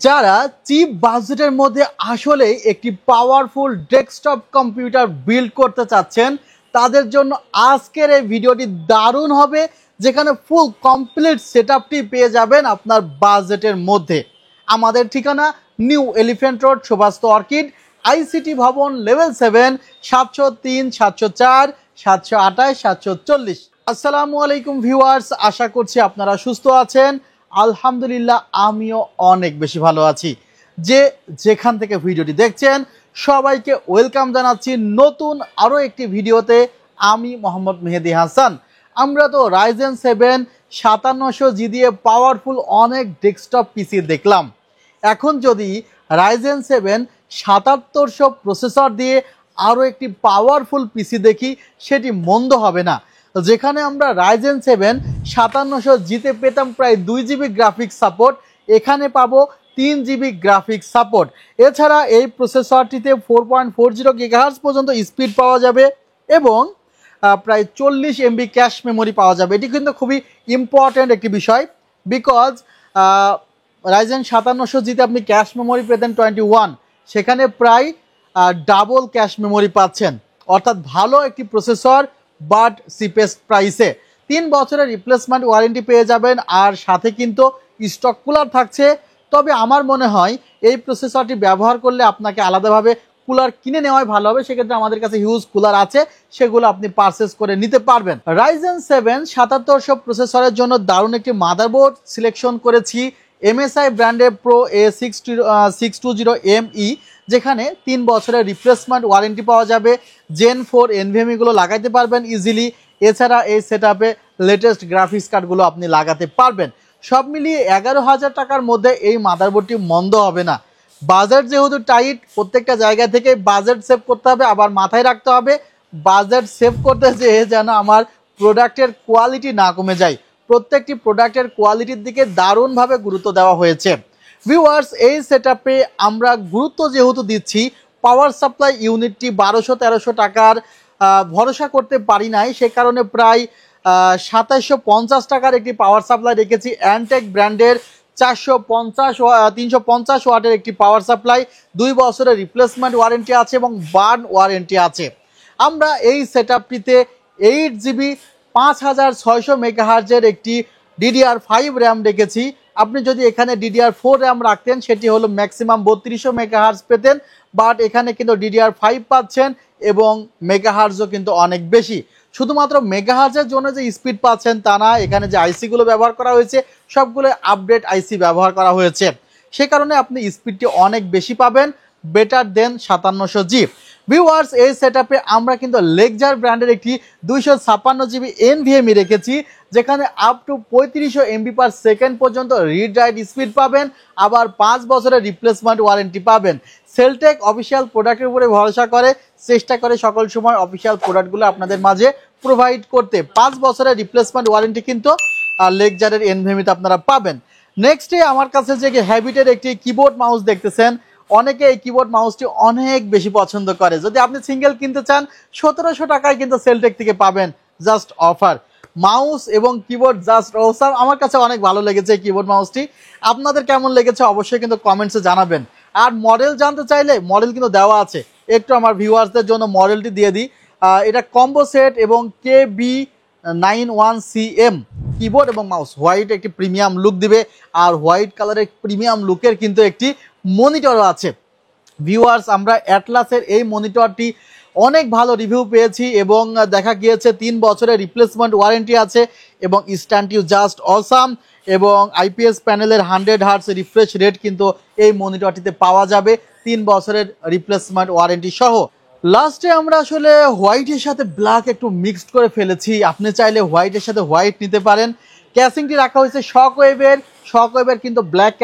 যারা চিপ বাজেটের মধ্যে আসলে একটি পাওয়ারফুল ডেস্কটপ কম্পিউটার বিল্ড করতে চাচ্ছেন তাদের জন্য আজকের এই ভিডিওটি দারুণ হবে, যেখানে ফুল কমপ্লিট সেটআপটি পেয়ে যাবেন আপনার বাজেটের মধ্যে। আমাদের ঠিকানা New Elephant Road, Subhash Orchid, ICT Bhaban, level 7, 703, 704, 728, 740। আসসালামু আলাইকুম ভিউয়ার্স, আশা করছি আপনারা সুস্থ আছেন। আলহামদুলিল্লাহ আমিও অনেক বেশি ভালো আছি। যেখান থেকে ভিডিওটি দেখছেন সবাইকে ওয়েলকাম জানাচ্ছি নতুন আরও একটি ভিডিওতে। আমি মোহাম্মদ মেহেদি হাসান। আমরা তো রাইজেন 7 5700G দিয়ে পাওয়ারফুল অনেক ডেস্কটপ পিসি দেখলাম। এখন যদি রাইজেন 7 7700 প্রসেসর দিয়ে আরও একটি পাওয়ারফুল পিসি দেখি, সেটি মন্দ হবে না। যেখানে আমরা রাইজেন 7 5700Gতে পেতাম প্রায় 2GB গ্রাফিক্স সাপোর্ট, এখানে পাবো 3GB গ্রাফিক্স সাপোর্ট। এছাড়া এই প্রসেসরটিতে 4.40 GHz পর্যন্ত স্পিড পাওয়া যাবে এবং প্রায় 40 MB ক্যাশ মেমোরি পাওয়া যাবে। এটি কিন্তু খুবই ইম্পর্ট্যান্ট একটি বিষয়, বিকজ রাইজেন 5700Gতে আপনি ক্যাশ মেমোরি পেতেন 21, সেখানে প্রায় ডাবল ক্যাশ মেমোরি পাচ্ছেন। অর্থাৎ ভালো একটি প্রসেসর বাট চিপেস্ট প্রাইসে। 3 বছরের রিপ্লেসমেন্ট ওয়ারেন্টি পেয়ে যাবেন, আর সাথে কিন্তু স্টক কুলার থাকছে। তবে আমার মনে হয় এই প্রসেসরটি ব্যবহার করলে আপনাকে আলাদাভাবে কুলার কিনে নেওয়াই ভালো হবে। সেক্ষেত্রে আমাদের কাছে হিউজ কুলার আছে, সেগুলো আপনি পারচেস করে নিতে পারবেন। রাইজেন 7 7700 প্রসেসরের জন্য দারুণ একটি মাদারবোর্ড সিলেকশন করেছি, MSI ব্র্যান্ডের প্রো A620ME, যেখানে 3 বছরের রিপ্লেসমেন্ট ওয়ারেন্টি পাওয়া যাবে। জেন 4 NVMe গুলো লাগাইতে পারবেন ইজিলি। এছাড়া এই সেটআপে লেটেস্ট গ্রাফিক্স কার্ডগুলো আপনি লাগাতে পারবেন। সব মিলিয়ে 11,000 টাকার মধ্যে এই মাদারবোর্ডটি মন্দ হবে না। বাজেট যেহেতু টাইট, প্রত্যেকটা জায়গা থেকে বাজেট সেভ করতে হবে, আবার মাথায় রাখতে হবে বাজেট সেভ করতে যেয়ে যেন আমার প্রোডাক্টের কোয়ালিটি না কমে যায়। প্রত্যেকটি প্রোডাক্টের কোয়ালিটির দিকে দারুণভাবে গুরুত্ব দেওয়া হয়েছে। ভিউয়ার্স, এই সেটআপে আমরা গুরুত্ব যেহেতু দিচ্ছি, পাওয়ার সাপ্লাই ইউনিটটি 1200-1300 টাকার ভরসা করতে পারি নাই, সে কারণে প্রায় 2750 টাকার একটি পাওয়ার সাপ্লাই রেখেছি। অ্যান্টেক ব্র্যান্ডের 350 ওয়াটের একটি পাওয়ার সাপ্লাই, 2 বছরের রিপ্লেসমেন্ট ওয়ারেন্টি আছে এবং বার্ন ওয়ারেন্টি আছে। আমরা এই সেটআপটিতে 8GB 5600 মেগাহার্জের একটি DDR5 র্যাম রেখেছি। আপনি যদি এখানে DDR4 র্যাম রাখতেন সেটি হলো ম্যাক্সিমাম 3200 মেগাহার্জ পেতেন, বাট এখানে কিন্তু DDR5 পাচ্ছেন এবং মেগাহার্জও কিন্তু অনেক বেশি। শুধুমাত্র মেগাহার্জের জন্য যে স্পিড পাচ্ছেন তা না, এখানে যে আইসিগুলো ব্যবহার করা হয়েছে সবগুলো আপডেট আইসি ব্যবহার করা হয়েছে, সে কারণে আপনি স্পিডটি অনেক বেশি পাবেন, বেটার দেন 5700G। ভিউয়ার্স, এই সেটআপে আমরা কিন্তু লেকজার ব্র্যান্ডের একটি 256GB NVMe রেখেছি, যেখানে আপ টু 3500 MB/s পর্যন্ত রিড রাইট স্পিড পাবেন, আবার 5 বছরের রিপ্লেসমেন্ট ওয়ারেন্টি পাবেন। সেলটেক অফিসিয়াল প্রোডাক্টের উপরে ভরসা করে চেষ্টা করে সকল সময় অফিসিয়াল প্রোডাক্টগুলো আপনাদের মাঝে প্রোভাইড করতে। 5 বছরের রিপ্লেসমেন্ট ওয়ারেন্টি কিন্তু লেকজারের NVMe তে আপনারা পাবেন। নেক্সটে আমার কাছে যে হ্যাবিটের একটি কিবোর্ড মাউস দেখতেছেন, অনেকে এই কিবোর্ড মাউসটি অনেক বেশি পছন্দ করে। যদি আপনি সিঙ্গেল কিনতে চান 1700 টাকায় কিন্তু সেলটেক থেকে পাবেন, জাস্ট অফার। মাউস এবং কিবোর্ড জাস্ট অসাম। আমার কাছে অনেক ভালো লেগেছে এই কিবোর্ড মাউসটি। আপনাদের কেমন লেগেছে অবশ্যই কিন্তু কমেন্টসে জানাবেন। আর মডেল জানতে চাইলে মডেল কিন্তু দেওয়া আছে, একটু আমার ভিউয়ার্সদের জন্য মডেলটি দিয়ে দিই। এটা কম্বো সেট এবং KB91CM কিবোর্ড এবং মাউস, হোয়াইট একটি প্রিমিয়াম লুক দিবে, আর হোয়াইট কালারের প্রিমিয়াম লুকের কিন্তু একটি মনিটরও আছে। ভিউয়ার্স, আমরা অ্যাটলাসের এই মনিটরটি অনেক ভালো রিভিউ পেয়েছি এবং দেখা গিয়েছে 3 বছরের রিপ্লেসমেন্ট ওয়ারেন্টি আছে এবং স্ট্যান্ডটিও জাস্ট অসাম, এবং IPS প্যানেলের 100Hz রিফ্রেশ রেট কিন্তু এই মনিটরটিতে পাওয়া যাবে 3 বছরের রিপ্লেসমেন্ট ওয়ারেন্টি সহ। লাস্টে আমরা আসলে হোয়াইটের সাথে ব্ল্যাক একটু মিক্সড করে ফেলেছি, আপনি চাইলে হোয়াইটের সাথে হোয়াইট নিতে পারেন। ক্যাসিংটি রাখা হয়েছে শকওয়েভের কিন্তু ব্ল্যাক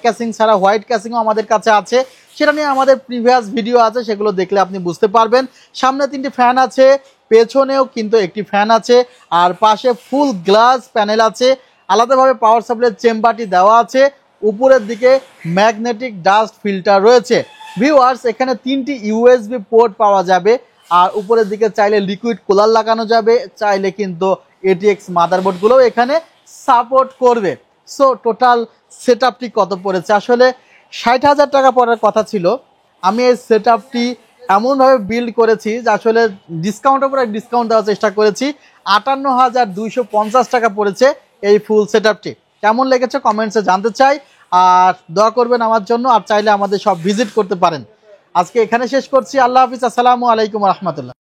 ক্যাসিং ছাড়া হোয়াইট ক্যাসিংও আমাদের কাছে আছে, সেটা নিয়ে আমাদের প্রিভিয়াস ভিডিও আছে, সেগুলো দেখলে আপনি বুঝতে পারবেন। সামনে 3টি ফ্যান আছে, পেছনেও কিন্তু একটি ফ্যান আছে, আর পাশে ফুল গ্লাস প্যানেল আছে। আলাদাভাবে পাওয়ার সাপ্লাই চেম্বারটি দেওয়া আছে, উপরের দিকে ম্যাগনেটিক ডাস্ট ফিল্টার রয়েছে। ভিউয়ার্স, এখানে 3টি USB পোর্ট পাওয়া যাবে, আর উপরের দিকে চাইলে লিকুইড কুলার লাগানো যাবে, চাইলে কিন্তু ATX মাদারবোর্ডগুলোও এখানে সাপোর্ট করবে। সো টোটাল সেট আপটি কত পড়েছে? আসলে ৬০,০০০ টাকা পড়ার কথা ছিল। আমি এই সেট আপটি এমনভাবে বিল্ড করেছি যে আসলে ডিসকাউন্টের উপরে ডিসকাউন্ট দেওয়ার চেষ্টা করেছি। ৫৮,২৫০ টাকা পড়েছে এই ফুল সেট আপটি। কেমন লেগেছে কমেন্টসে জানতে চাই। আর দোয়া করবেন আমার জন্য, আর চাইলে আমাদের সব ভিজিট করতে পারেন। আজকে এখানে শেষ করছি। আল্লাহ হাফিজ। আসসালামু আলাইকুম রহমতুল্লাহ।